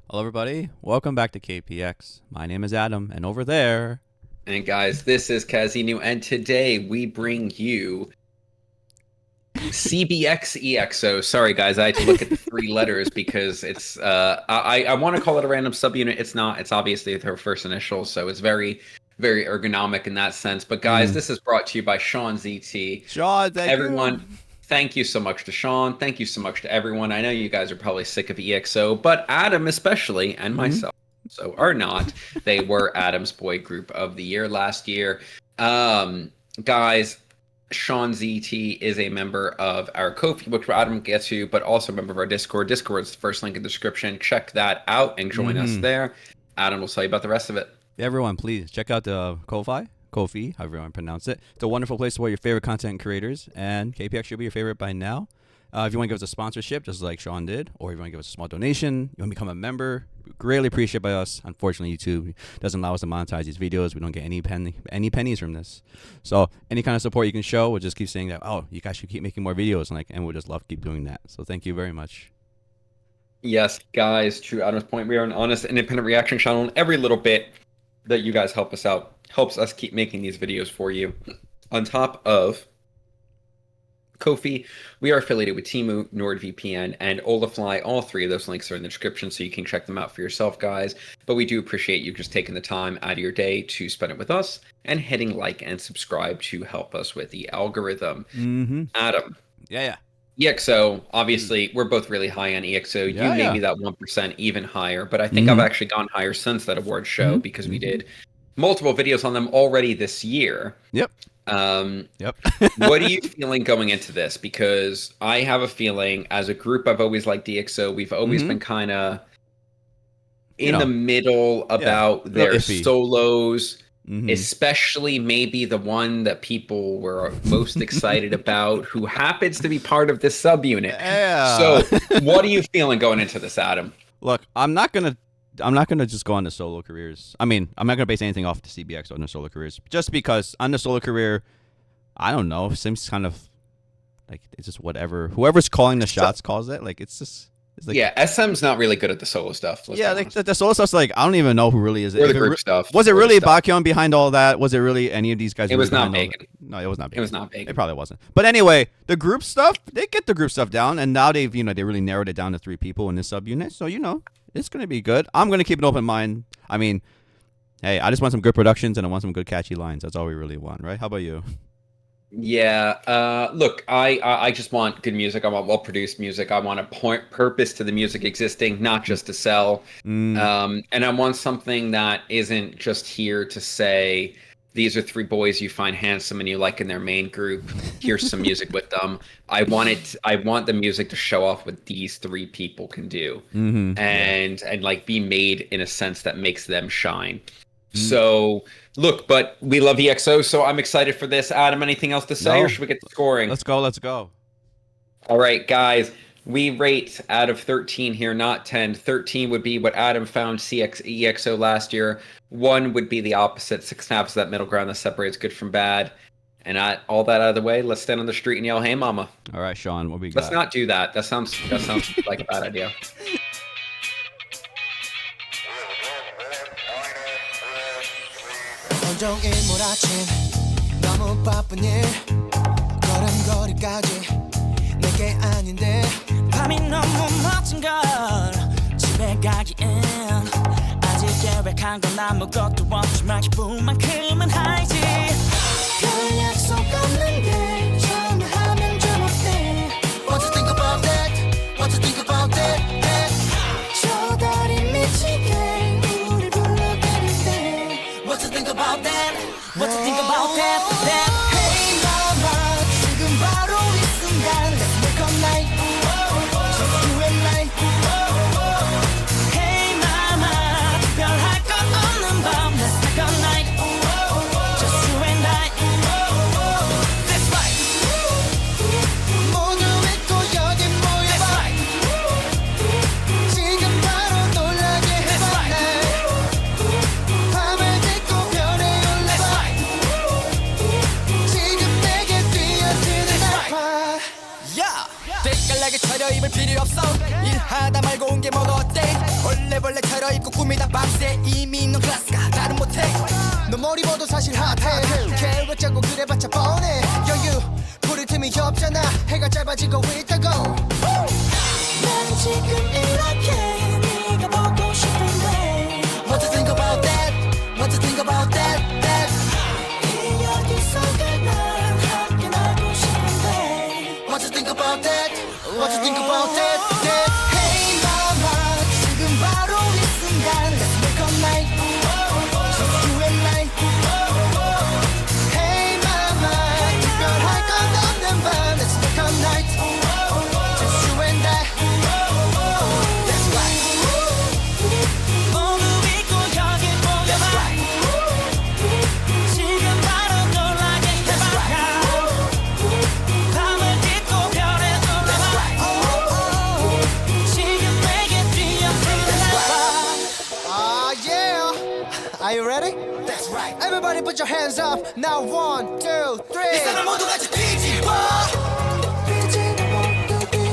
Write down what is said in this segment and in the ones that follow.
Hello, everybody. Welcome back to KPX. My name is Adam, and over there. And guys, this is Kazinu, and today we bring you CBX EXO. Sorry, guys, I had to look at the three letters because it's I want to call it a random subunit. It's not. It's obviously her first initials, so it's very, very ergonomic in that sense. But guys, this is brought to you by Sean ZT. Sean, thank Everyone, you. thank you so much to Sean. Thank you so much to everyone. I know you guys are probably sick of EXO, but Adam especially, and myself. So are not. They were Adam's Boy Group of the Year last year. Guys, Sean ZT is a member of our Ko-fi, which Adam gets to, but also a member of our Discord. Discord is the first link in the description. Check that out and join us there. Adam will tell you about the rest of it. Everyone, please check out the Ko-fi, however you want to pronounce it. It's a wonderful place to support your favorite content creators, and KPX should be your favorite by now. If you want to give us a sponsorship, just like Sean did, or if you want to give us a small donation, you want to become a member, greatly appreciated by us. Unfortunately, YouTube doesn't allow us to monetize these videos. We don't get any pennies from this. So any kind of support you can show, we'll just keep saying that, oh, you guys should keep making more videos, and we'll just love to keep doing that. So thank you very much. Yes, guys, to Adam's point, we are an honest, independent reaction channel, and every little bit that you guys help us out helps us keep making these videos for you. On top of Ko-fi, we are affiliated with Temu, NordVPN, and Olafly. All three of those links are in the description, so you can check them out for yourself, guys. But we do appreciate you just taking the time out of your day to spend it with us and hitting like and subscribe to help us with the algorithm. Adam. Yeah. EXO, obviously, we're both really high on EXO. Yeah, you may be that 1% even higher, but I think I've actually gone higher since that award show because we did multiple videos on them already this year. Yep. What are you feeling going into this? Because I have a feeling, as a group, I've always liked EXO. We've always been kind of in the middle about their solos, especially maybe the one that people were most excited about, who happens to be part of this subunit. Yeah. So, what are you feeling going into this, Adam? Look, I'm not gonna just go on the solo careers. I mean, I'm not gonna base anything off the CBX on the solo careers, just because on the solo career, I don't know, it seems kind of like it's just whatever. Whoever's calling the shots calls it. Like it's like, yeah, SM's not really good at the solo stuff. Yeah, like the solo stuff's like I don't even know who really is it. Or the group stuff. Was it really Baekhyun behind all that? Was it really any of these guys? It was not Bacon. No, it was not Bacon. It was not Bacon. It probably wasn't. But anyway, the group stuff, they get the group stuff down, and now they've they really narrowed it down to 3 people in this subunit. So it's gonna be good. I'm gonna keep an open mind. I mean, hey, I just want some good productions and I want some good catchy lines. That's all we really want, right? How about you? Yeah, look, I just want good music. I want well-produced music. I want a purpose to the music existing, not just to sell. And I want something that isn't just here to say, these are 3 boys you find handsome and you like in their main group. Here's some music with them. I want the music to show off what these 3 people can do, and like be made in a sense that makes them shine. So, look, but we love EXO, so I'm excited for this. Adam, anything else to say, or should we get to scoring? Let's go. All right, guys. We rate out of 13 here, not 10. 13 would be what Adam found EXO last year. 1 would be the opposite. 6.5 is that middle ground that separates good from bad. And all that out of the way, let's stand on the street and yell, "Hey, mama." All right, Sean, what we got? Let's not do that. That sounds like a bad idea. 온종일 몰아친 너무 바쁜 일 걸음걸이까지 내게 아닌데 밤이 너무 멋진 걸 집에 가기엔 아직 계획한 건 아무것도 없지만 기분만큼은 하이지 별 약속 없는데 전화하면 좀 어때 What you think about that? What you think about that? 저 달이 미치게 우릴 불러대는데 What you think about that? What you think about that? Hey mama, 지금 바로 이 순간 Let's make all night, just you and I. Hey mama, 특별할 것 없는 밤 Let's make all night, just you and I. 아무리 봐도 사실 핫해 계획 짜고 그래봤자 뻔해 여유 부를 틈이 없잖아 해가 짧아지고 있다고 난 지금 이렇게 네가 보고 싶은데 What to think about that? What to think about that? 이 여기서 난 함께 나고 싶은데 What to think about that? What to think about that? Hey mama 지금 바로 이 순간 Let's make a night Just you and I Hey mama 특별할 건 없는 밤 Let's make a night Just you and I That's right 모두 잊고 여기 모여봐 지금 바로 놀라게 해봐 밤을 딛고 별에 돌아봐 지금 내게 뛰어들어봐 yeah Are you ready? That's right Everybody put your hands up Now 1, 2, 3 이 사람 모두 같이 뒤집어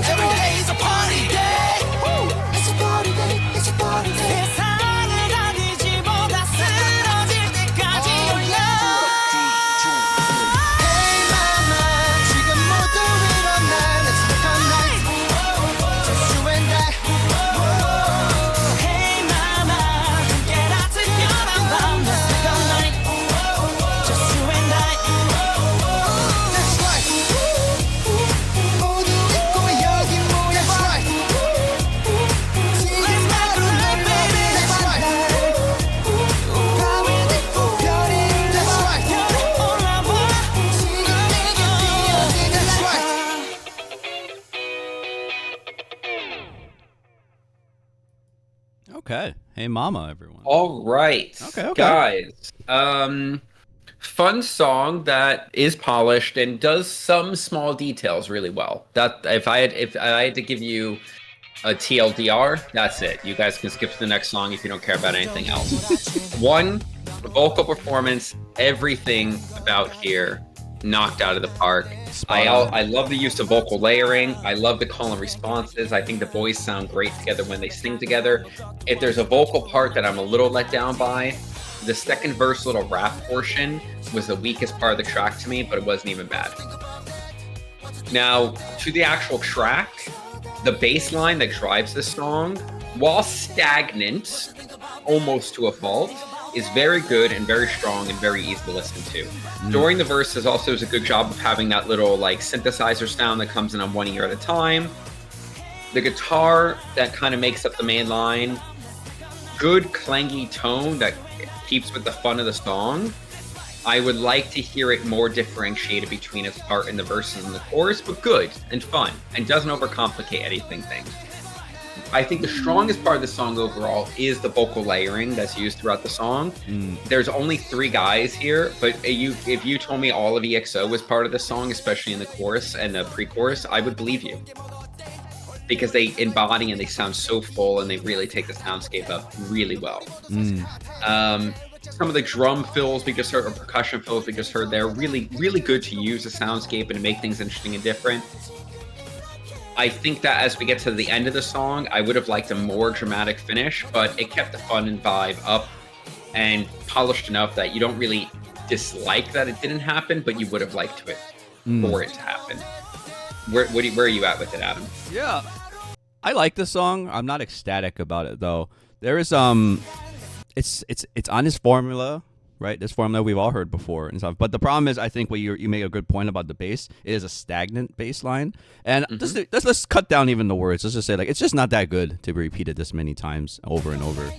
Every day is a party day It's a party day It's a party day 세상을 다 뒤집어 다 쓰러질 때까지 Hey mama 지금 모두 일어나 Let's make a night Just you and I Hey mama 함께 다 특별한 밤 Let's make a night Just you and I That's right 모두 잊고 여기 모여 That's right 지금 바로 날 baby That's right 밤을 딛고 별이 That's right 올라와 지금 내게 뛰어든 That's right Okay. Hey, mama, everyone. All right. Okay. Guys, fun song that is polished and does some small details really well. That if I had to give you a TLDR, that's it. You guys can skip to the next song if you don't care about anything else. One, vocal performance, everything about here knocked out of the park. I love the use of vocal layering. I love the call and responses. I think the boys sound great together when they sing together. If there's a vocal part that I'm a little let down by, the second verse little rap portion was the weakest part of the track to me, but it wasn't even bad. Now, to the actual track, the bass line that drives this song, while stagnant, almost to a fault, is very good and very strong and very easy to listen to. During the verses also does a good job of having that little like synthesizer sound that comes in on one ear at a time. The guitar that kind of makes up the main line, good clangy tone that keeps with the fun of the song. I would like to hear it more differentiated between its part in the verses and the chorus, but good and fun and doesn't overcomplicate anything. I think the strongest part of the song overall is the vocal layering that's used throughout the song. There's only 3 guys here, but if you told me all of EXO was part of the song, especially in the chorus and the pre-chorus, I would believe you. Because they embody and they sound so full and they really take the soundscape up really well. Some of the drum fills we just heard, or percussion fills we just heard there, really, really good to use the soundscape and to make things interesting and different. I think that as we get to the end of the song, I would have liked a more dramatic finish, but it kept the fun and vibe up and polished enough that you don't really dislike that it didn't happen, but you would have liked it for it to happen. Where are you at with it, Adam? Yeah, I like the song. I'm not ecstatic about it though. There is it's on his formula, right? This formula we've all heard before and stuff. But the problem is, I think what you make a good point about the bass. It is a stagnant bass line, and let's cut down even the words. Let's just say like it's just not that good to be repeated this many times over and over.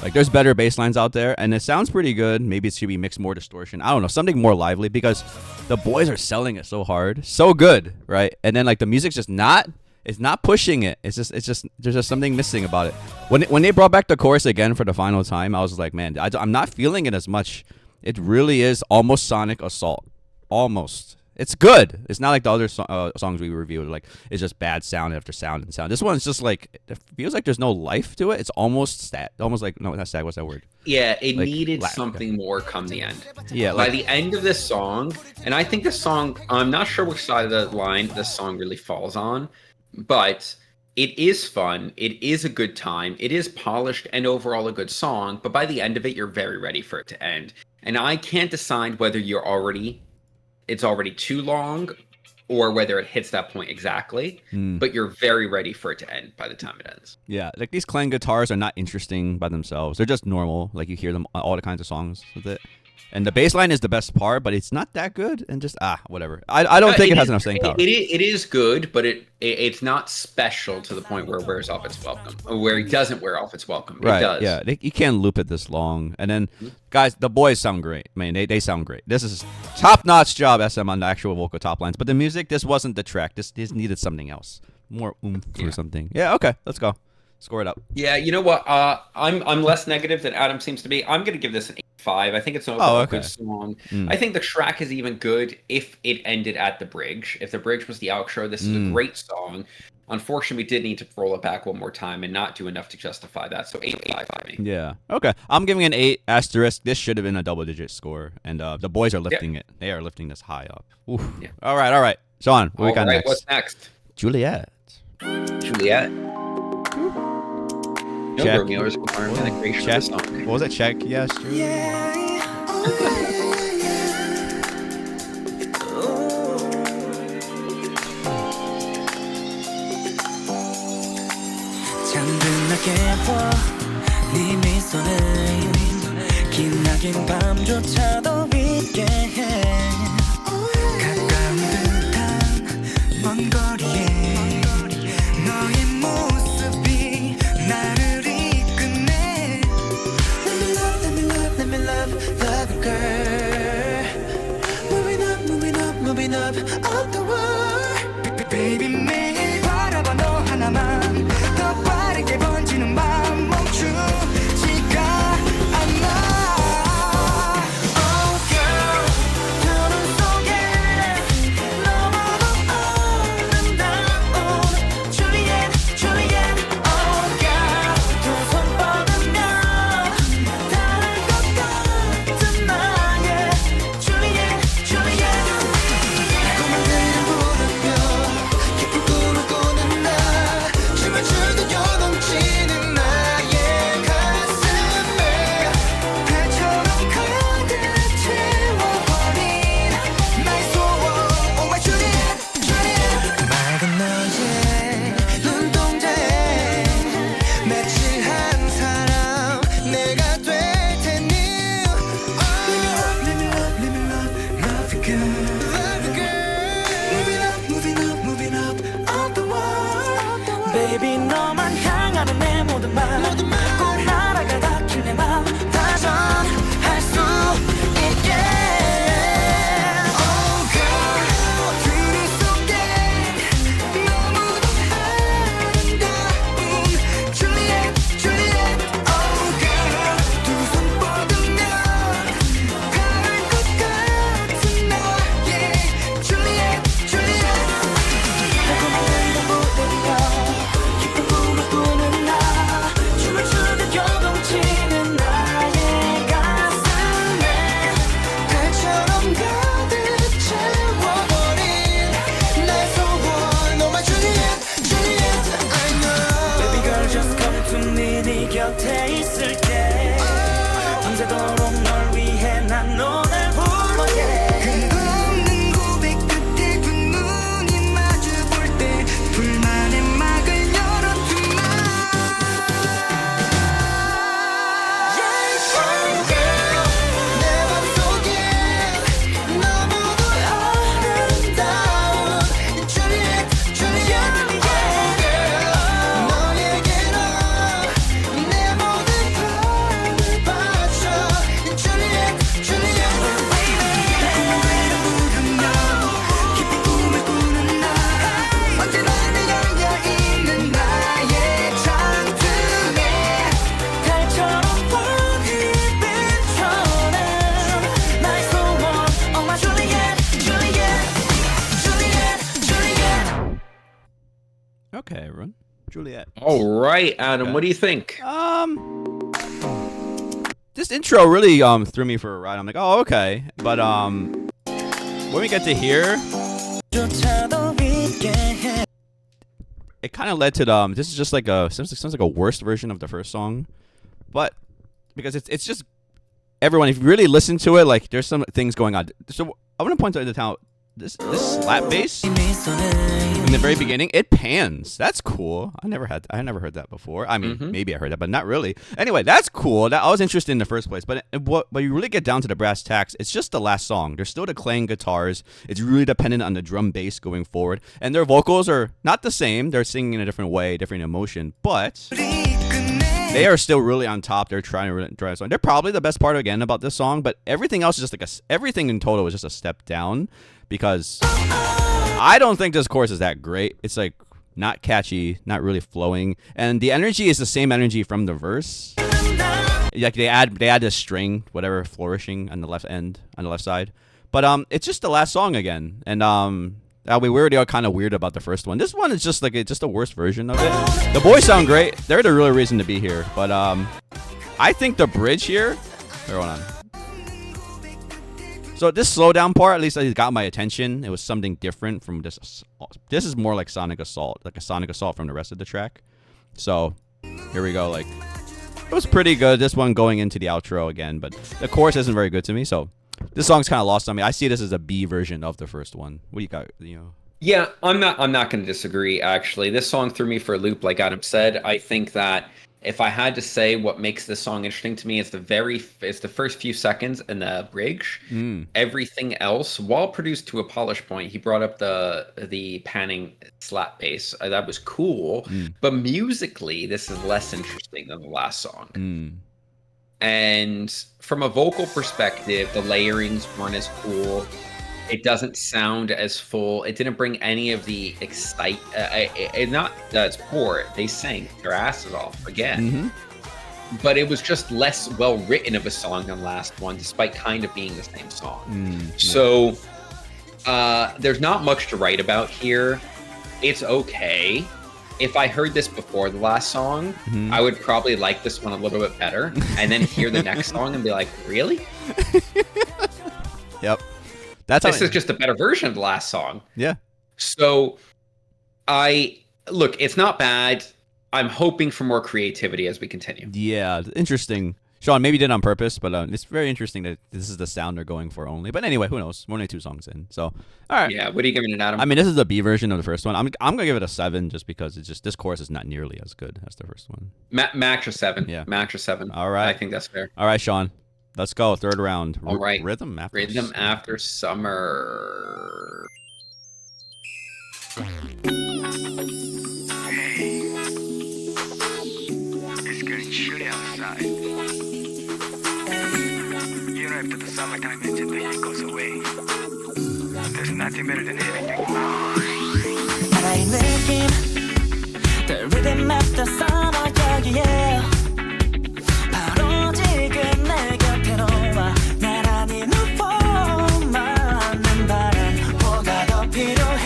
Like there's better bass lines out there, and it sounds pretty good. Maybe it should be mixed more distortion. I don't know, something more lively because the boys are selling it so hard, so good, right? And then like the music's just not. It's not pushing it. It's just there's just something missing about it. When they brought back the chorus again for the final time, I was like, man, I'm not feeling it as much. It really is almost Sonic Assault. Almost. It's good. It's not like the other songs we reviewed. Like it's just bad sound after sound and sound. This one's just like it feels like there's no life to it. It's almost almost like no, not stat. What's that word? Yeah, it like, needed something more come the end. Yeah, by the end of this song, and I think this song, I'm not sure which side of the line this song really falls on, but it is fun. It is a good time. It is polished and overall a good song. But by the end of it, you're very ready for it to end. and I can't decide whether it's already too long or whether it hits that point exactly, but you're very ready for it to end by the time it ends. Yeah, like these clang guitars are not interesting by themselves. They're just normal. Like you hear them all the kinds of songs with it. And the bass line is the best part, but it's not that good. And just whatever. I don't think it has enough staying power. It is good, but it's not special to the point where it wears off its welcome, or where it doesn't wear off its welcome. Right, it does. Yeah, you can't loop it this long. And then, guys, the boys sound great. I mean, they sound great. This is top-notch job, SM, on the actual vocal top lines. But the music, this wasn't the track. This needed something else, more oomph or something. Yeah, okay, let's go. Score it up. Yeah, you know what? I'm less negative than Adam seems to be. I'm going to give this an 8.5. I think it's a good song. I think the track is even good if it ended at the bridge. If the bridge was the outro, this is a great song. Unfortunately, we did need to roll it back one more time and not do enough to justify that. So 8.5 for me. Yeah. Okay. I'm giving an 8 asterisk. This should have been a double-digit score, and the boys are lifting it. They are lifting this high up. Oof. Yeah. All right. Sean, what we got next? What's next? Juliet. No Romeo's requirement and creation of the song. What was it? Check. Yes. 네 미소는 기나긴 밤조차도 잊게 해 가까운 듯한 먼 거리에 너의 모습이 나를 이끄네 Let me love girl Moving up the world Baby 매일 바라봐 너 하나만 더 빠르게 번지는 맘 멈추지가 않아 Oh girl 두 눈 속에 너무도 아름다운 Juliet Oh girl 두 손 뻗으면 닿을 것 같은 나의 Juliet 달콤한 그림 부르며 깊은 꿈을 꾸는 나 춤을 추듯 요동치는 나의 가슴에 별처럼 가득 채워버린 나의 소원 Oh my Juliet 맑은 너의 눈동자에 매칠한 사람 내가 될 테니 Let me love you girl Moving up the world Baby 너만 향하는 내 모든 맘꼭 날아가 닿길 내 맘 다전할 수 있게 Oh girl 둘이 속에 너무도 아름다운 Juliet Oh girl 두 손 뻗으면 닿을 것 같은 나의 Juliet 달콤한 그림 부르며 깊은 꿈을 꾸는 나 춤을 추듯 요동치는 나의 가슴에 달처럼 가득 채워버린 나의 소원 Oh my Juliet I know Baby girl just come to me 네 곁에 있을게 밤새도록 널 위해 난 오늘 불러게 끝없는 고백 끝에 두 눈이 마주 볼 때 불만의 막을 열어두마 Oh girl 내 맘속에 너무도 아름다운 Juliet Oh girl 너에게로 내 모든 밤을 바쳐 Juliet 달콤한 그림 부르며 깊은 꿈을 꾸는 나 언제나 늘 열려있는 나의 창틀에 달처럼 환히 비춰낸 나의 소원 Oh my Juliet Okay, everyone. Juliet. All right, Adam, what do you think? This intro really threw me for a ride. I'm like, oh, okay. But when we get to here, 조차도 잊게 해 it kind of led to this is just like sounds like a worse version of the first song, but because it's just everyone, if you really listen to it, like there's some things going on. So I want to point out the how this slap bass in the very beginning, it pans. That's cool. I never heard that before. I mean, maybe I heard that, but not really. Anyway, that's cool. I was interested in the first place, but when you really get down to the brass tacks, it's just the last song. There's still the clang guitars. It's really dependent on the drum bass going forward, and their vocals are not the same. They're singing in a different way, different emotion, but they are still really on top. They're trying to really drive a song. They're probably the best part again about this song, but everything else is just everything in total is just a step down because I don't think this chorus is that great. It's like not catchy, not really flowing, and the energy is the same energy from the verse. Like they add this string, whatever, flourishing on the left end, on the left side, but it's just the last song again, and we already are kind of weird about the first one. This one is just like just a worse version of it. The boys sound great. They're the real reason to be here. But I think the bridge here. Hold on. So this slowdown part, at least it got my attention. It was something different from this. This is more like Sonic Assault, like a Sonic Assault from the rest of the track. So here we go. Like it was pretty good. This one going into the outro again, but the chorus isn't very good to me. So this song's kind of lost on me. I see this as a B version of the first one. What do you got? Yeah, I'm not going to disagree. Actually, this song threw me for a loop. Like Adam said, I think that if I had to say what makes this song interesting to me, it's the first few seconds and the bridge. Everything else, while produced to a polished point, he brought up the panning slap bass. That was cool, but musically, this is less interesting than the last song. And from a vocal perspective, the layerings weren't as cool. It doesn't sound as full. It didn't bring any of the not that it's poor. They sang their asses off again. But it was just less well written of a song than last one, despite kind of being the same song. So there's not much to write about here. It's okay. If I heard this before the last song, I would probably like this one a little bit better, and then hear the next song and be like, really? Yep. This is just a better version of the last song. Yeah. So look, it's not bad. I'm hoping for more creativity as we continue. Yeah, interesting. Sean, maybe did it on purpose, but it's very interesting that this is the sound they're going for only. But anyway, who knows? We're only 2 songs in. So, all right. Yeah, what are you giving it, Adam? I mean, this is the B version of the first one. I'm going to give it a 7 just because this chorus is not nearly as good as the first one. Max or 7. Yeah. Max or 7. All right. I think that's fair. All right, Sean. Let's go. Third round. All right. Rhythm After Summer. It's getting chilly outside. You know, after the summertime hits and the heat goes away, there's nothing better than having your mind. 나의 느낌, the rhythm after summer, yeah. 바로 지금 내 곁으로 와. 나란히 누워만 바람, 뭐가 더 필요해?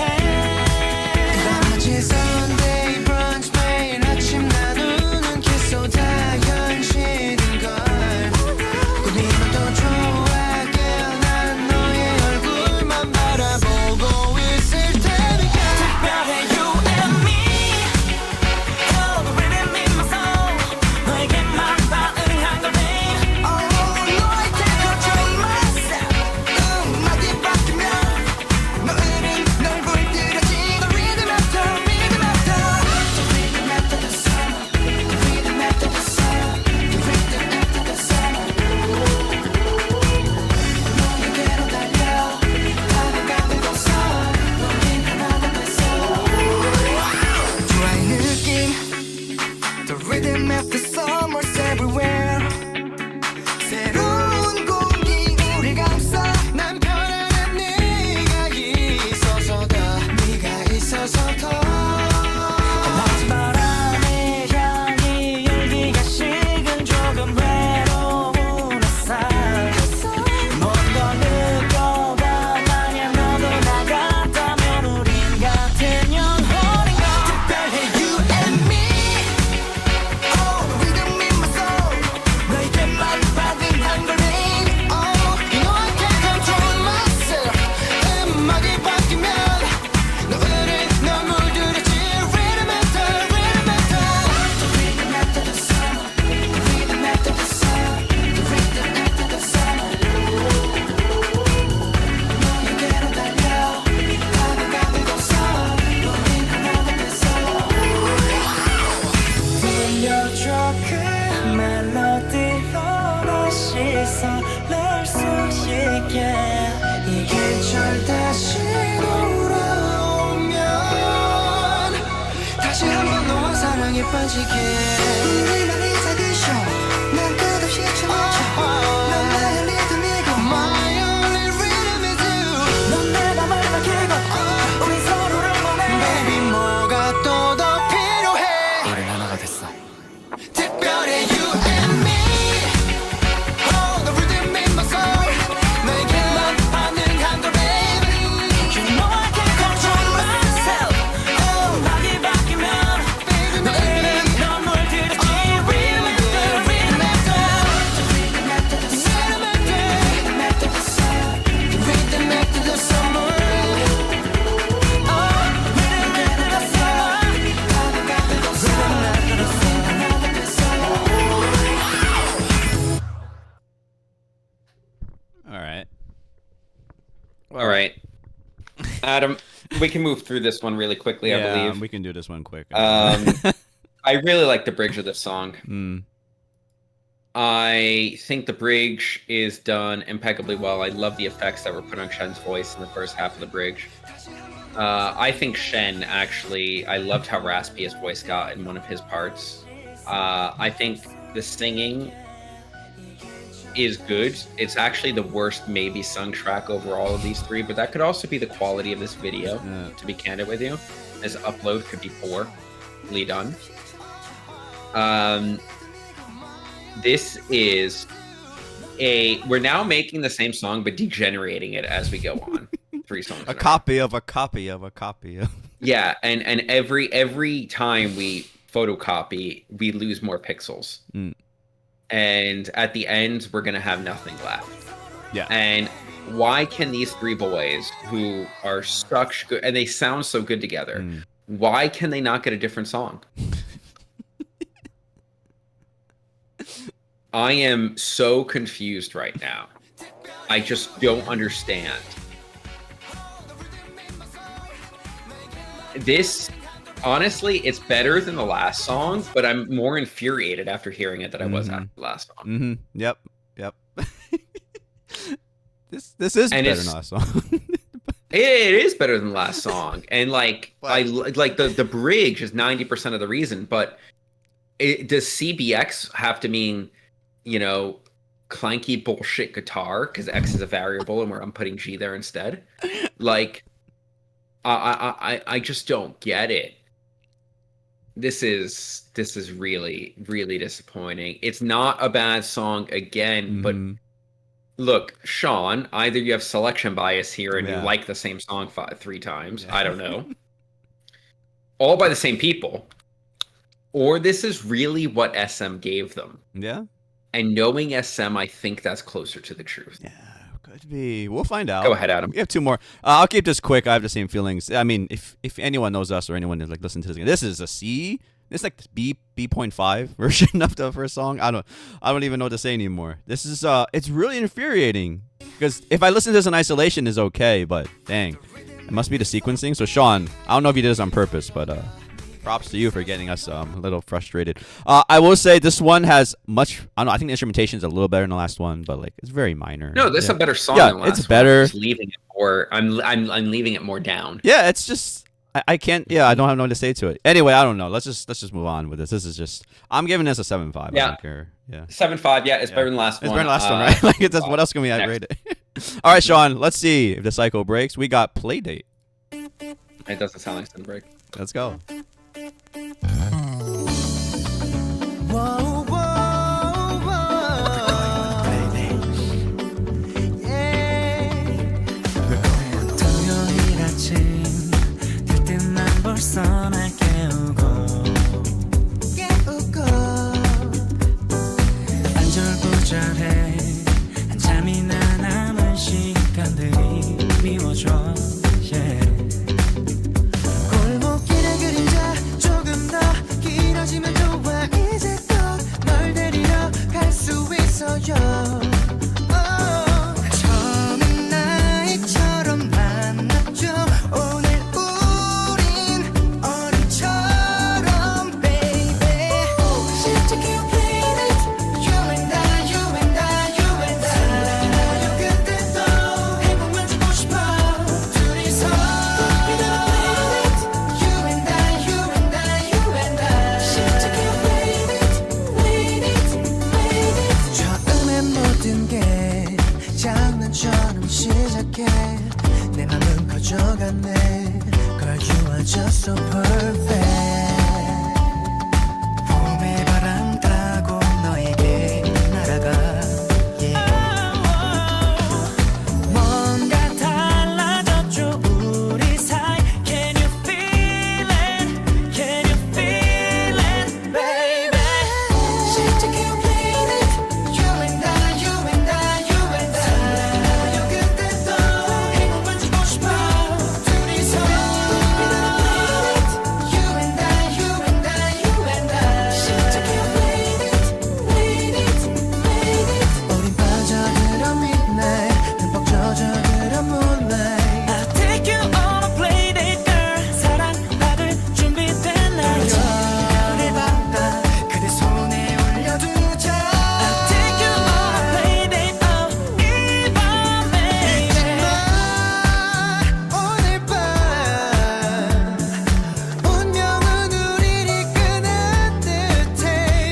마치 Sunday brunch 매일 아침 나누는 키스보다 현실인걸. 꿈이면 또 좋아, 깨어난 너의 얼굴만 바라보고 있을 테니까. 특별해 you and me. Oh, the rhythm 그 멜로디로 다시 설렐 수 있게 이 계절 다시 돌아오면 다시 한번 너와 사랑에 빠지게 우리만의 작은 쇼 난 끝없이 춤춰 넌 나의 리듬이고 My only rhythm is you 넌 내 맘을 밝히고 우리 서로를 원해 Baby 뭐가 또 더 필요해 우린 하나가 됐어 특별해 you and me Oh the rhythm in my soul 내게만 반응한 걸 baby You know I can't control myself Oh 막이 바뀌면 너에게 눈물 들었지 Rhythm after rhythm after Rhythm after the sun Rhythm after the summer Oh rhythm after the sun Rhythm after the sun All right. All right. Adam, we can move through this one really quickly, I believe. we can do this one quick. I really like the bridge of this song. Mm. I think the bridge is done impeccably well. I love the effects that were put on Shen's voice in the first half of the bridge. I think Shen, actually, I loved how raspy his voice got in one of his parts. I think the singing is good. It's actually the worst maybe sung track over all of these three, but that could also be the quality of this video, to be candid with you. This upload could be poorly done. This is we're now making the same song but degenerating it as we go on. 3 songs. A copy of a copy of a copy of. Yeah, and every time we photocopy, we lose more pixels. Mm. And at the end, we're gonna have nothing left. Yeah. And why can these 3 boys who are such good and they sound so good together, why can they not get a different song? I am so confused right now. I just don't understand. This, honestly, it's better than the last song, but I'm more infuriated after hearing it than I was after the last song. Mm-hmm. Yep. This is better than the last song. It is better than the last song, and I like the bridge is 90% of the reason. But does CBX have to mean, clanky bullshit guitar because X is a variable and I'm putting G there instead? Like, I just don't get it. This is really, really disappointing. It's not a bad song again, but look, Sean, either you have selection bias here and you like the same song 3 times. I don't know. All by the same people. Or this is really what SM gave them. Yeah. And knowing SM, I think that's closer to the truth. Yeah, could be. We'll find out. Go ahead, Adam. We have 2 more. I'll keep this quick. I have the same feelings. I mean, if anyone knows us or anyone is listening to this is a C. It's like B.5 version of the first song. I don't even know what to say anymore. This is it's really infuriating because if I listen to this in isolation is okay, but dang, it must be the sequencing. So Sean, I don't know if you did this on purpose, but props to you for getting us a little frustrated. I will say this one has much. I don't know. I think the instrumentation is a little better than the last one, but it's very minor. No, this is a better song. Than the last it's better. One. I'm just leaving it more. I'm leaving it more down. Yeah, it's just. I can't. Yeah, I don't have nothing to say to it. Anyway, I don't know. Let's just move on with this. This is just. I'm giving this a 7.5. Yeah. I don't care. Yeah. 7.5. Yeah, it's better than the last one. It's better than the last one, right? What else can we rate it? All right, Sean. Let's see if the cycle breaks. We got Playdate. It doesn't sound like it's gonna break. Let's go. 벌써 날 깨우고 안절부절해 한참이나 남은 시간들이 미워져 골목길의 그림자 조금 더 내 맘은 커져가네 Girl you are just so perfect 봄의 바람 타고 너에게 날아가 yeah. 뭔가 달라졌죠 우리 사이 Can you feel it Can you feel it baby 진짜 can't wait it You and I You and I You and I 요 그때도 행복만 주고 싶어 둘이서 You and I You and I You and I 진짜 can't wait it Wait it Wait it 우린 빠져들어 midnight 흠뻑 젖어들어 moonlight I'll take you on a playdate girl 사랑받을 준비된 날 별을 받아 그대 손에 올려두자 I'll take you on a playdate oh 이 밤에 잊지마 오늘 밤 운명은 우리를 이끄는 듯해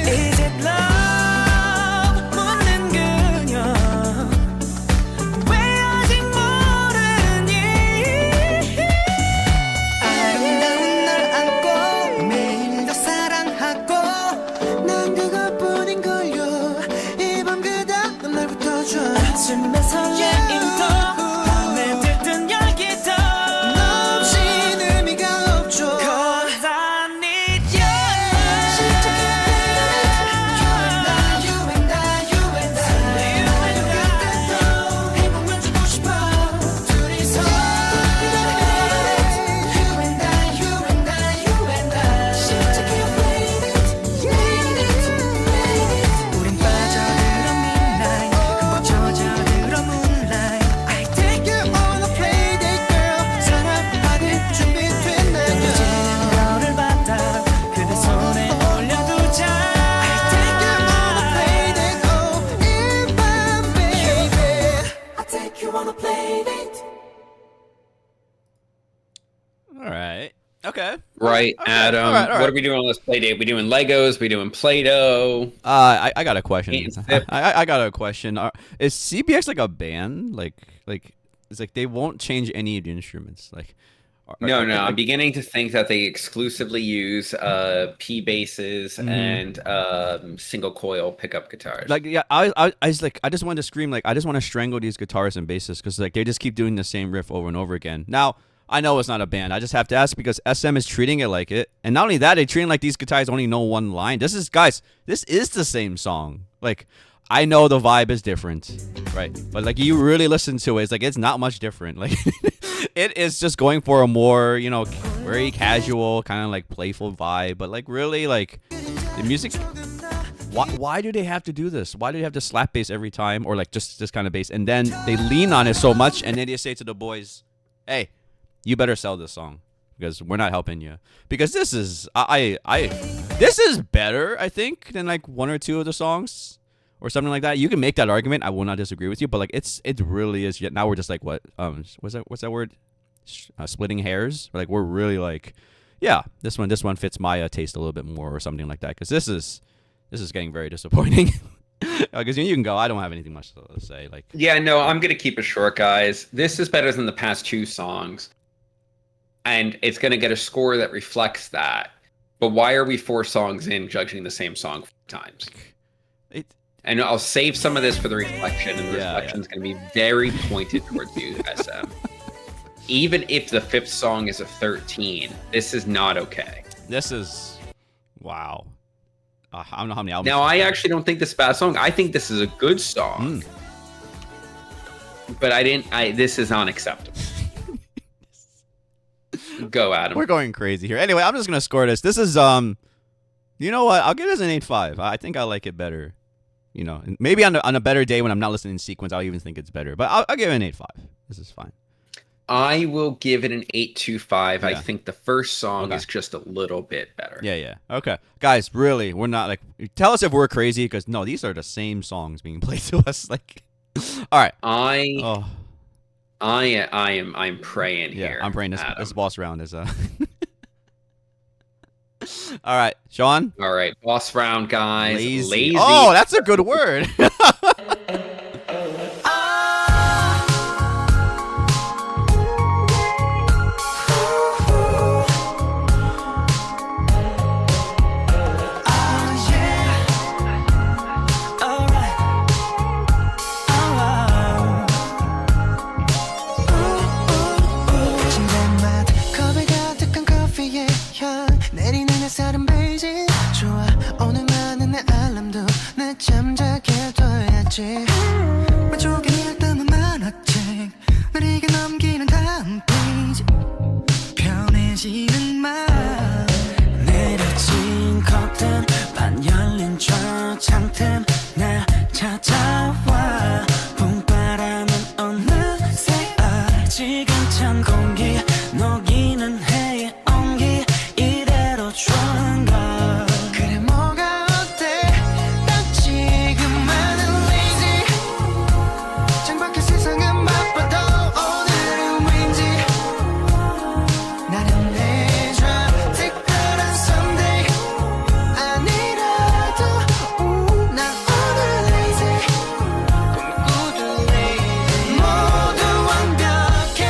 Is it love 묻는 그녀 왜 아직 모르니 아름다운 널 안고 매일 더 사랑하고 난 그것뿐인걸요 이 밤 그닥 날 붙어줘 아침에 설레임도 밤에 들뜬 열기도 너 없인 의미가 없죠 Cause I need you 진짜 You and I You and I You and I 행복만 주고 싶어 둘이서 You and I You and I You and I 진짜 can't wait it Wait it Wait it 우린 빠져들어 midnight 흠뻑 젖어들어 moonlight I take you on a playdate girl 사랑받을 준비된 날 떨어지는 별을 받아 그대 손에 올려두자 I take you on a playdate oh 이 밤 baby I take you on a playdate All right. Okay. Right, Okay. Adam. All right. What are we doing on this play date? We doing Legos? We doing Play-Doh? I got a question. Eat and sip. I got a question. Is CBX like a band? Like it's like they won't change any of the instruments. Like No. I'm beginning to think that they exclusively use P basses and single coil pickup guitars. Like yeah, I was like I just wanted to scream like I just want to strangle these guitarists and bassists because like they just keep doing the same riff over and over again. Now I know it's not a band. I just have to ask because SM is treating it like it, and not only that, they're treating like these guitars only know one line. This is the same song. Like I know the vibe is different, right? But like you really listen to it, it's like it's not much different. Like it is just going for a more very casual kind of like playful vibe. But like really like the music. Why do they have to do this? Why do they have to slap bass every time or like just this kind of bass? And then they lean on it so much, and then they say to the boys, "Hey, you better sell this song because we're not helping you." Because this is this is better, I think, than like one or two of the songs or something like that. You can make that argument. I will not disagree with you, but like it really is. Yet now we're just like what's that word? Splitting hairs. Like we're really like, yeah, this one fits my taste a little bit more or something like that. Because this is getting very disappointing. Because you can go. I don't have anything much to say. Like Yeah, no, I'm gonna keep it short, guys. This is better than the past two songs, and it's gonna get a score that reflects that. But why are we 4 songs in judging the same song 4 times? And I'll save some of this for the reflection, and the reflection is going to be very pointed towards you, SM. Even if the 5th song is a 13, this is not okay. this is wow. I don't know how many albums. Now, I actually don't think this is a bad song. I think this is a good song. But this is unacceptable. Go, Adam. We're going crazy here. Anyway, I'm just gonna score this. This is you know what? I'll give this an 8.5. I think I like it better. Maybe on a better day when I'm not listening in sequence, I'll even think it's better. But I'll give it an 8.5. This is fine. I will give it an 8.25. I Yeah. think the first song Okay. is just a little bit better. Yeah. Okay. Guys, really, we're not like, tell us if we're crazy because no, these are the same songs being played to us. Like, all right. I Oh, I'm praying yeah. here. I'm praying this Adam. boss round is All right, Sean. All right, boss round, guys. Lazy. Oh, that's a good word. 침대맛 컵에 가득한 커피의 향 내리는 햇살은 베이지 좋아 오늘만은 내 알람도 내 잠자게 둬야지 왼쪽에 일단은 만화책 느리게 넘기는 다음 페이지 편해지는 말 내려진 커튼 반 열린 저장템 나 찾아와 봄바람은 어느새 아직은 찬 공기 녹이는 해의 온기 이대로 좋은가 그래 뭐가 어때 딱 지금만은 lazy 창밖의 세상은 바빠도 오늘은 왠지 나는 내줘 특별한 Sunday 아니라도 난 오늘 lazy 꿈꾸도 lazy 모두 완벽해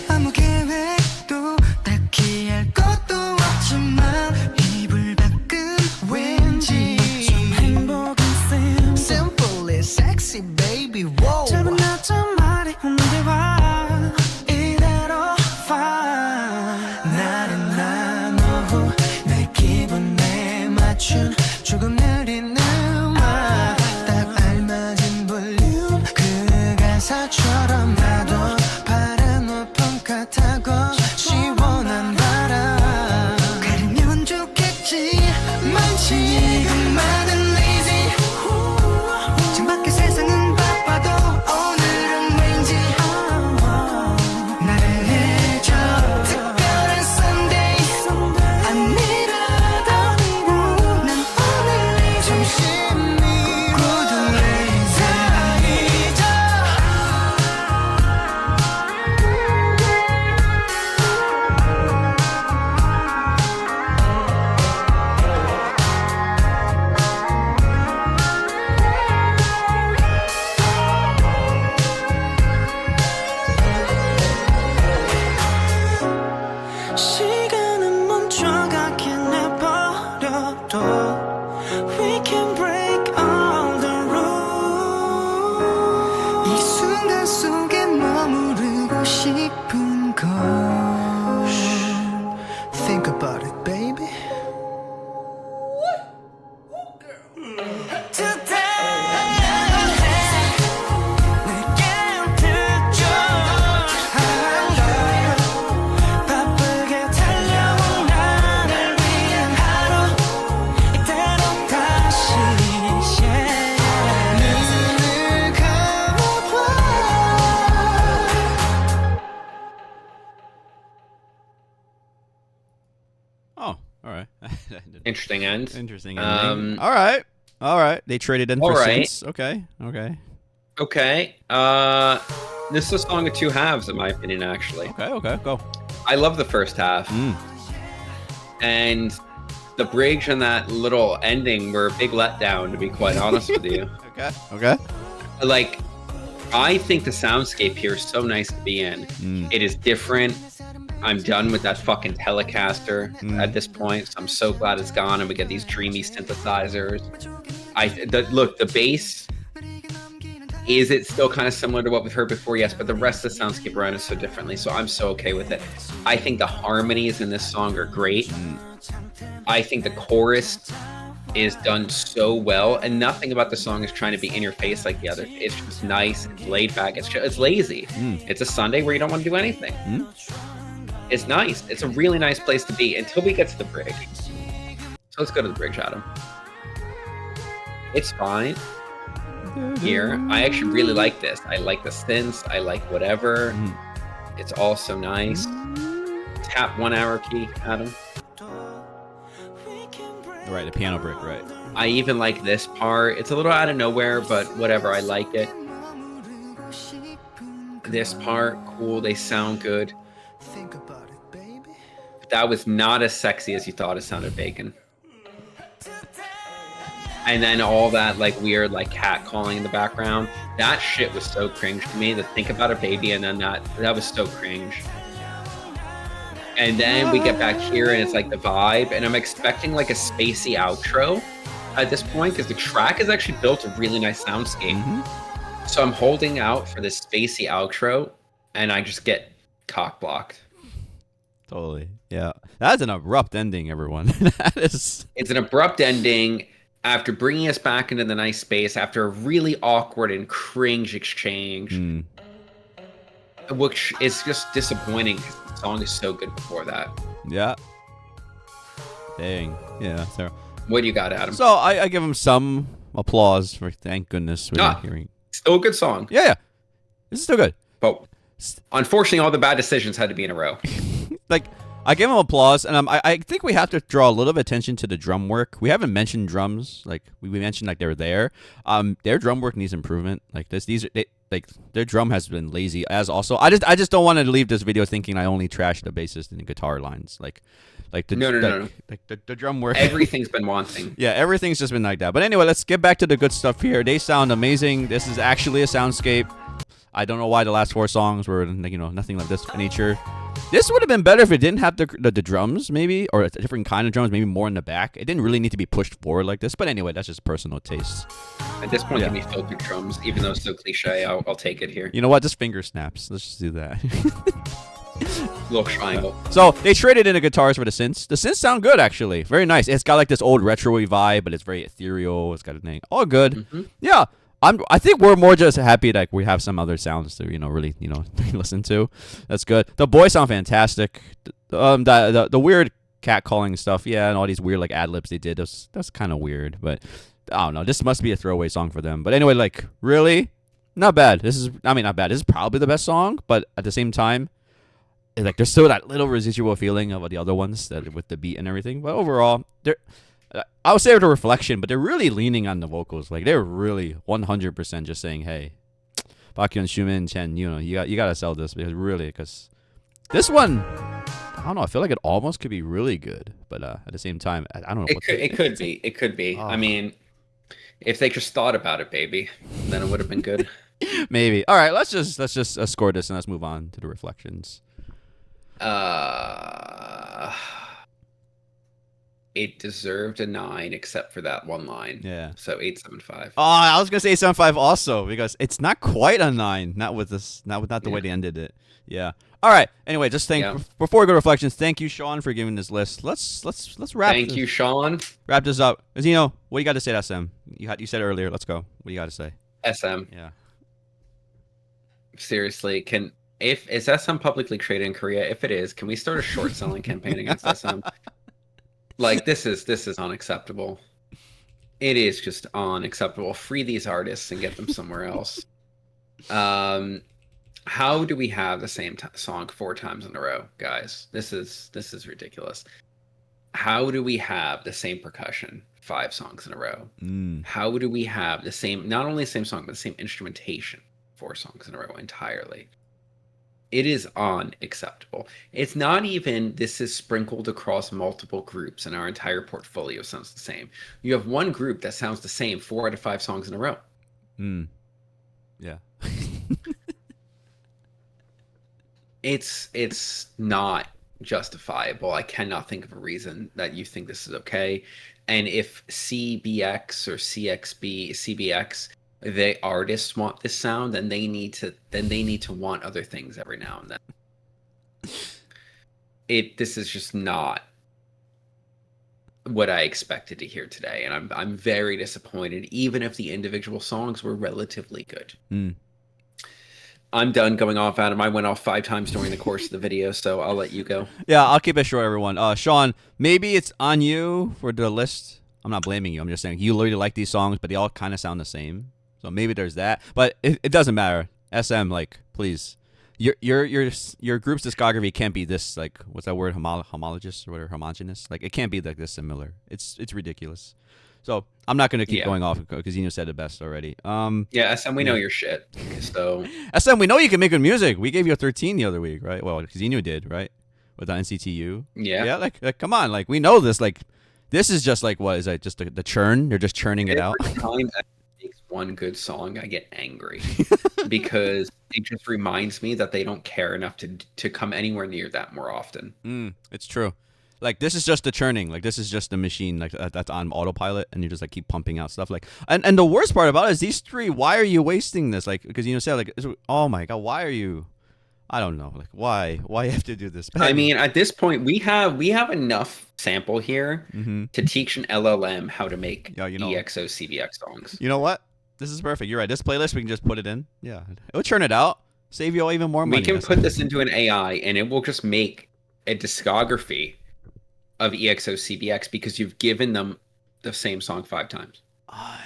아무 계획도 딱히 할 것도 없지만 이불 밖은 왠지 좀 행복한 셈 Simply sexy baby wow 짧은 낮잠 말이 오는데 와 이대로 fine 나른한 오후 내 기분에 맞춘 조금 느린 음악 딱 알맞은 볼륨 그 가사처럼 나도 바람 높은 같아고 시원한 바람 가르면 좋겠지만 지금만은 lazy 창밖의 세상은 바빠도 오늘은 왠지 나를 해줘 특별한 Sunday 아니라도 난 오늘 lazy 점심이 모두 lazy 잊어 시간은 멈춰가긴 해버려도 We can break all the rules 이 순간 속에 머무르고 싶은 걸 Think about it baby 바쁘게 달려온 나를 위한 하루 이대로 다시 눈을 감아봐 Oh, all right. Interesting end. Interesting ending. All right. They traded in All for right. synths. Okay. Okay. This is a song of two halves, in my opinion. Actually, Okay. Go. I love the first half, and the bridge and that little ending were a big letdown. To be quite honest with you, Okay. like, I think the soundscape here is so nice to be in. It is different. I'm done with that fucking Telecaster at this point. So I'm so glad it's gone, and we get these dreamy synthesizers. Look, the bass. Is it still kind of similar to what we've heard before? Yes, but the rest of the soundscape around is so differently, so I'm so okay with it. I think the harmonies in this song are great. I think the chorus is done so well, and nothing about the song is trying to be in your face like the other. It's just nice, it's laid back, it's lazy. It's a Sunday where you don't want to do anything. It's nice. It's a really nice place to be until we get to the bridge. So let's go to the bridge, Adam. It's fine. Here, I actually really like this. I like the synths. I like whatever. It's also nice. Tap 1 hour key, Adam. Right, the piano break, right. I even like this part. It's a little out of nowhere, but whatever, I like it. This part, cool, they sound good. But that was not as sexy as you thought it sounded, Bacon. And then all that like weird like cat calling in the background. That shit was so cringe to me. To think about a baby and then that was so cringe. And then we get back here and it's like the vibe, and I'm expecting like a spacey outro at this point because the track is actually built a really nice soundscape. Mm-hmm. So I'm holding out for this spacey outro, and I just get cock blocked. Totally. Yeah. That's an abrupt ending, everyone. It's an abrupt ending after bringing us back into the nice space after a really awkward and cringe exchange, which is just disappointing because the song is so good before that. Yeah. Dang. Yeah. So what do you got, Adam? So I give him some applause for thank goodness we're not hearing. Still a good song. Yeah. This is still good. But unfortunately, all the bad decisions had to be in a row. Like, I give him applause, and I think we have to draw a little bit of attention to the drum work. We haven't mentioned drums. Like, we mentioned, like, they were there. Their drum work needs improvement. Like, their drum has been lazy as also. I just don't want to leave this video thinking I only trash the bassist and the guitar lines. No. The drum work. Everything's been wanting. Yeah, everything's just been like that. But anyway, let's get back to the good stuff here. They sound amazing. This is actually a soundscape. I don't know why the last 4 songs were, nothing like this nature. This would have been better if it didn't have the drums, maybe, or a different kind of drums, maybe more in the back. It didn't really need to be pushed forward like this. But anyway, that's just personal taste. At this point, give me filtered drums, even though it's so cliche. I'll take it here. You know what? Just finger snaps. Let's just do that. Little triangle. So they traded in the guitars for the synths. The synths sound good, actually. Very nice. It's got like this old retro-y vibe, but it's very ethereal. It's got a name. All good. Mm-hmm. Yeah. I think we're more just happy that we have some other sounds to really listen to. That's good. The boys sound fantastic. The weird cat calling stuff, yeah, and all these weird like ad libs they did. That's kind of weird, but I don't know. This must be a throwaway song for them. But anyway, like really, not bad. Not bad. This is probably the best song, but at the same time, like there's still that little residual feeling of the other ones that with the beat and everything. But overall, I would say with a reflection, but they're really leaning on the vocals. Like they're really 100% just saying, "Hey, Baekhyun, Shumin, Chen, you gotta sell this because this one, I don't know. I feel like it almost could be really good, but at the same time, I don't know. It could be. Oh. I mean, if they just thought about it, baby, then it would have been good. Maybe. All right, let's just score this and let's move on to the reflections. It deserved a 9 except for that one line. Yeah. So 8.75. Oh, I was gonna say 8.75 also because it's not quite a 9. Not with the way they ended it. Yeah. All right. Anyway, just before we go to reflections, thank you, Sean, for giving this list. Let's wrap. Thank you, Sean. Wrap this up. Zeno, what you got to say to SM? You said it earlier. Let's go. What do you got to say? SM. Yeah. Seriously, is SM publicly traded in Korea? If it is, can we start a short selling campaign against SM? Like this is unacceptable. It is just unacceptable. Free these artists and get them somewhere else. How do we have the same song 4 times in a row, guys? This is ridiculous. How do we have the same percussion 5 songs in a row? How do we have not only the same song but the same instrumentation 4 songs in a row entirely? It is unacceptable. It's not even this is sprinkled across multiple groups and our entire portfolio sounds the same. You have one group that sounds the same 4 out of 5 songs in a row. Yeah. It's not justifiable. I cannot think of a reason that you think this is okay. And if CBX or CBX the artists want this sound, then they need to want other things every now and then. This is just not what I expected to hear today, and I'm very disappointed, even if the individual songs were relatively good. I'm done going off, Adam. I went off 5 times during the course of the video, so I'll let you go. Yeah, I'll keep it short, everyone. Sean, maybe it's on you for the list. I'm not blaming you. I'm just saying you literally like these songs, but they all kind of sound the same. So maybe there's that, but it doesn't matter. SM, like, please your group's discography can't be this like what's that word homologous or whatever homogenous like it can't be like this similar. It's ridiculous. So I'm not gonna keep going off because you said it best already. Yeah, SM, we know your shit. So SM, we know you can make good music. We gave you a 13 the other week, right? Well, because you did, right? With the NCTU. Yeah. Like come on, like we know this. Like this is just like what is it? Just the churn? They're just churning it out. Every time that makes one good song, I get angry because it just reminds me that they don't care enough to come anywhere near that more often. It's true. Like this is just the churning. Like this is just the machine. Like that's on autopilot, and you just like keep pumping out stuff. Like and the worst part about it is these three. Why are you wasting this? Like because say like oh my god, why are you? I don't know. Like why you have to do this? I mean, at this point, we have enough sample here to teach an LLM how to make EXO-CBX songs. You know what? This is perfect. You're right. This playlist we can just put it in. Yeah, it'll churn it out. Save you all even more money. We can put this into an AI, and it will just make a discography of EXO-CBX because you've given them the same song 5 times. I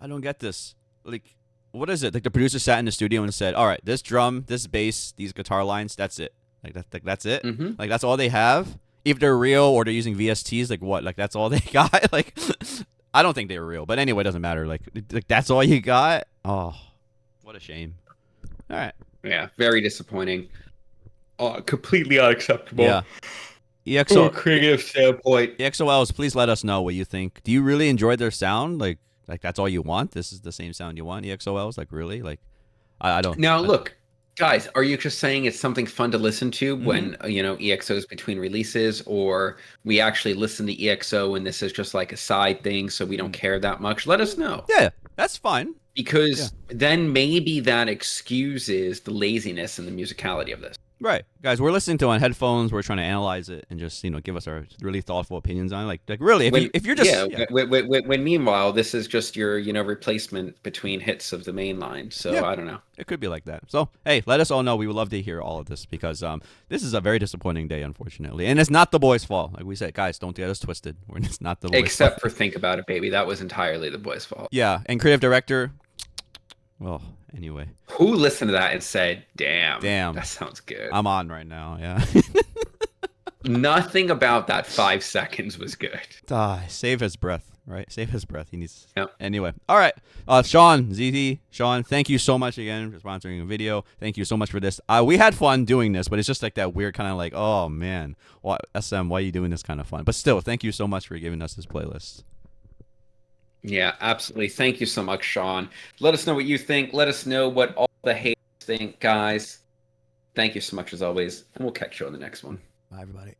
don't get this. Like. What is it? Like the producer sat in the studio and said, "All right, this drum, this bass, these guitar lines, that's it. Like that's it. Like that's all they have. If they're real or they're using VSTs, like what? Like that's all they got. Like I don't think they were real, but anyway, it doesn't matter. Like that's all you got. Oh, what a shame. All right. Yeah, very disappointing. Completely unacceptable. Yeah. EXO creative standpoint. EXO-Ls, please let us know what you think. Do you really enjoy their sound? Like that's all you want? This is the same sound you want? EXO-Ls? Like really? Like I don't. Now look, guys, are you just saying it's something fun to listen to when EXO's between releases, or we actually listen to EXO and this is just like a side thing, so we don't care that much? Let us know. Yeah, that's fine. Because then maybe that excuses the laziness and the musicality of this. Right, guys, we're listening to it on headphones. We're trying to analyze it and just give us our really thoughtful opinions on it. Like really, if you're just when meanwhile this is just your replacement between hits of the main line. So I don't know. It could be like that. So hey, let us all know. We would love to hear all of this because this is a very disappointing day, unfortunately, and it's not the boys' fault. Like we said, guys, don't get us twisted. It's not the boys' except fault. For Think About It, Baby. That was entirely the boys' fault. Yeah, and creative director. Well, anyway. Who listened to that and said, damn, that sounds good. I'm on right now, yeah. Nothing about that 5 seconds was good. Save his breath, right? Save his breath. He needs... Yep. Anyway. All right. Sean, Sean, thank you so much again for sponsoring a video. Thank you so much for this. We had fun doing this, but it's just like that weird kind of like, oh, man. SM, why are you doing this kind of fun? But still, thank you so much for giving us this playlist. Yeah, absolutely. Thank you so much, Sean. Let us know what you think. Let us know what all the haters think, guys. Thank you so much as always, and we'll catch you on the next one. Bye, everybody.